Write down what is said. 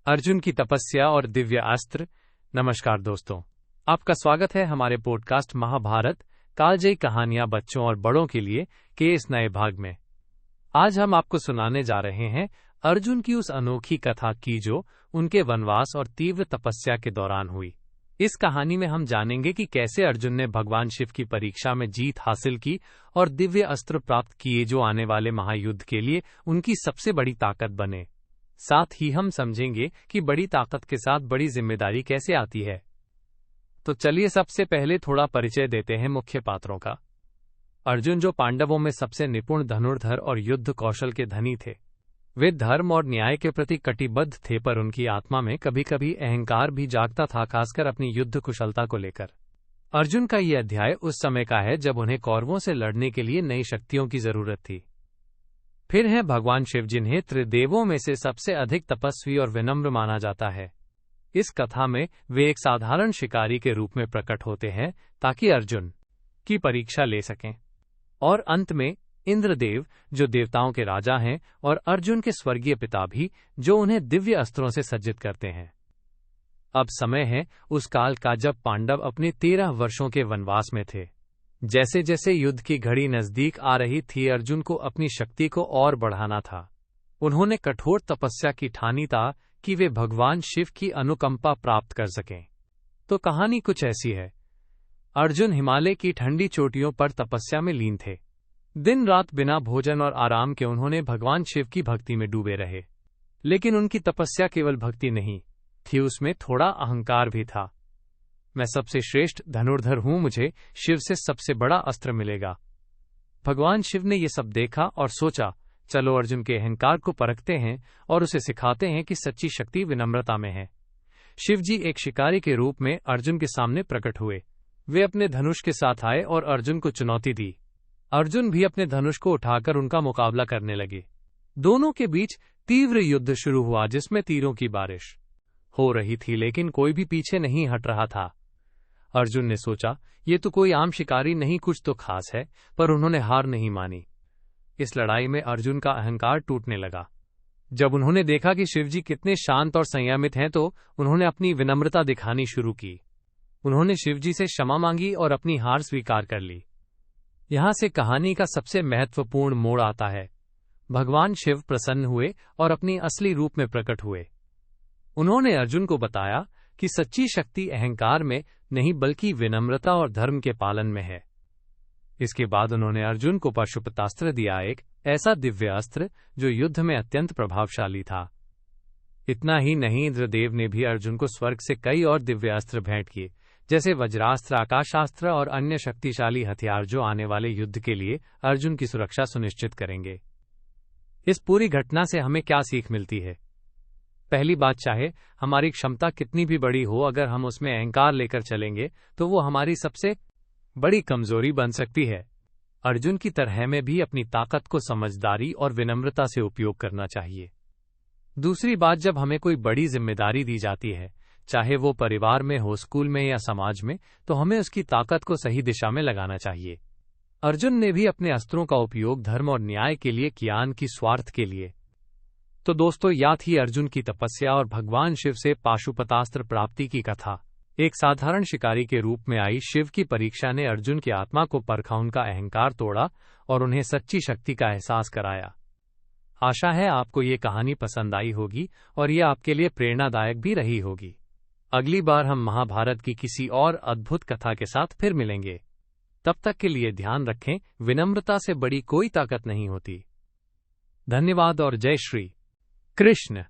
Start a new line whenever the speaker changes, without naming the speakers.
अर्जुन की तपस्या और दिव्य अस्त्र। नमस्कार दोस्तों, आपका स्वागत है हमारे पॉडकास्ट महाभारत कालजयी कहानियां बच्चों और बड़ों के लिए के इस नए भाग में। आज हम आपको सुनाने जा रहे हैं अर्जुन की उस अनोखी कथा की जो उनके वनवास और तीव्र तपस्या के दौरान हुई। इस कहानी में हम जानेंगे कि कैसे अर्जुन ने भगवान शिव की परीक्षा में जीत हासिल की और दिव्य अस्त्र प्राप्त किए जो आने वाले महायुद्ध के लिए उनकी सबसे बड़ी ताकत बने। साथ ही हम समझेंगे कि बड़ी ताकत के साथ बड़ी जिम्मेदारी कैसे आती है। तो चलिए सबसे पहले थोड़ा परिचय देते हैं मुख्य पात्रों का। अर्जुन जो पांडवों में सबसे निपुण धनुर्धर और युद्ध कौशल के धनी थे। वे धर्म और न्याय के प्रति कटिबद्ध थे, पर उनकी आत्मा में कभी कभी अहंकार भी जागता था, खासकर अपनी युद्ध कुशलता को लेकर। अर्जुन का ये अध्याय उस समय का है जब उन्हें कौरवों से लड़ने के लिए नई शक्तियों की जरूरत थी। फिर हैं भगवान शिव, जिन्हें त्रिदेवों में से सबसे अधिक तपस्वी और विनम्र माना जाता है। इस कथा में वे एक साधारण शिकारी के रूप में प्रकट होते हैं ताकि अर्जुन की परीक्षा ले सकें। और अंत में इंद्रदेव, जो देवताओं के राजा हैं, और अर्जुन के स्वर्गीय पिता भी, जो उन्हें दिव्य अस्त्रों से सज्जित करते हैं। अब समय है उस काल का जब पांडव अपने 13 वर्षों के वनवास में थे। जैसे जैसे युद्ध की घड़ी नजदीक आ रही थी, अर्जुन को अपनी शक्ति को और बढ़ाना था। उन्होंने कठोर तपस्या की ठानी था कि वे भगवान शिव की अनुकंपा प्राप्त कर सकें। तो कहानी कुछ ऐसी है। अर्जुन हिमालय की ठंडी चोटियों पर तपस्या में लीन थे। दिन रात बिना भोजन और आराम के उन्होंने भगवान शिव की भक्ति में डूबे रहे। लेकिन उनकी तपस्या केवल भक्ति नहीं थी, उसमें थोड़ा अहंकार भी था। मैं सबसे श्रेष्ठ धनुर्धर हूं, मुझे शिव से सबसे बड़ा अस्त्र मिलेगा। भगवान शिव ने ये सब देखा और सोचा, चलो अर्जुन के अहंकार को परखते हैं और उसे सिखाते हैं कि सच्ची शक्ति विनम्रता में है। शिव जी एक शिकारी के रूप में अर्जुन के सामने प्रकट हुए। वे अपने धनुष के साथ आए और अर्जुन को चुनौती दी। अर्जुन भी अपने धनुष को उठाकर उनका मुकाबला करने लगे। दोनों के बीच तीव्र युद्ध शुरू हुआ, जिसमें तीरों की बारिश हो रही थी, लेकिन कोई भी पीछे नहीं हट रहा था। अर्जुन ने सोचा, ये तो कोई आम शिकारी नहीं, कुछ तो खास है, पर उन्होंने हार नहीं मानी। इस लड़ाई में अर्जुन का अहंकार टूटने लगा। जब उन्होंने देखा कि शिवजी कितने शांत और संयमित हैं, तो उन्होंने अपनी विनम्रता दिखानी शुरू की। उन्होंने शिवजी से क्षमा मांगी और अपनी हार स्वीकार कर ली। यहां से कहानी का सबसे महत्वपूर्ण मोड़ आता है। भगवान शिव प्रसन्न हुए और अपनी असली रूप में प्रकट हुए। उन्होंने अर्जुन को बताया कि सच्ची शक्ति अहंकार में नहीं बल्कि विनम्रता और धर्म के पालन में है। इसके बाद उन्होंने अर्जुन को पाशुपतास्त्र दिया, एक ऐसा दिव्य अस्त्र जो युद्ध में अत्यंत प्रभावशाली था। इतना ही नहीं, इंद्रदेव ने भी अर्जुन को स्वर्ग से कई और दिव्य अस्त्र भेंट किए, जैसे वज्रास्त्र, आकाशास्त्र और अन्य शक्तिशाली हथियार जो आने वाले युद्ध के लिए अर्जुन की सुरक्षा सुनिश्चित करेंगे। इस पूरी घटना से हमें क्या सीख मिलती है? पहली बात, चाहे हमारी क्षमता कितनी भी बड़ी हो, अगर हम उसमें अहंकार लेकर चलेंगे तो वो हमारी सबसे बड़ी कमजोरी बन सकती है। अर्जुन की तरह में भी अपनी ताकत को समझदारी और विनम्रता से उपयोग करना चाहिए। दूसरी बात, जब हमें कोई बड़ी जिम्मेदारी दी जाती है, चाहे वो परिवार में हो, स्कूल में या समाज में, तो हमें उसकी ताकत को सही दिशा में लगाना चाहिए। अर्जुन ने भी अपने अस्त्रों का उपयोग धर्म और न्याय के लिए किया, की स्वार्थ के लिए। तो दोस्तों, याद थी अर्जुन की तपस्या और भगवान शिव से पाशुपतास्त्र प्राप्ति की कथा। एक साधारण शिकारी के रूप में आई शिव की परीक्षा ने अर्जुन की आत्मा को परखा, उनका अहंकार तोड़ा और उन्हें सच्ची शक्ति का एहसास कराया। आशा है आपको ये कहानी पसंद आई होगी और ये आपके लिए प्रेरणादायक भी रही होगी। अगली बार हम महाभारत की किसी और अद्भुत कथा के साथ फिर मिलेंगे। तब तक के लिए ध्यान रखें, विनम्रता से बड़ी कोई ताकत नहीं होती। धन्यवाद और जय श्री कृष्ण।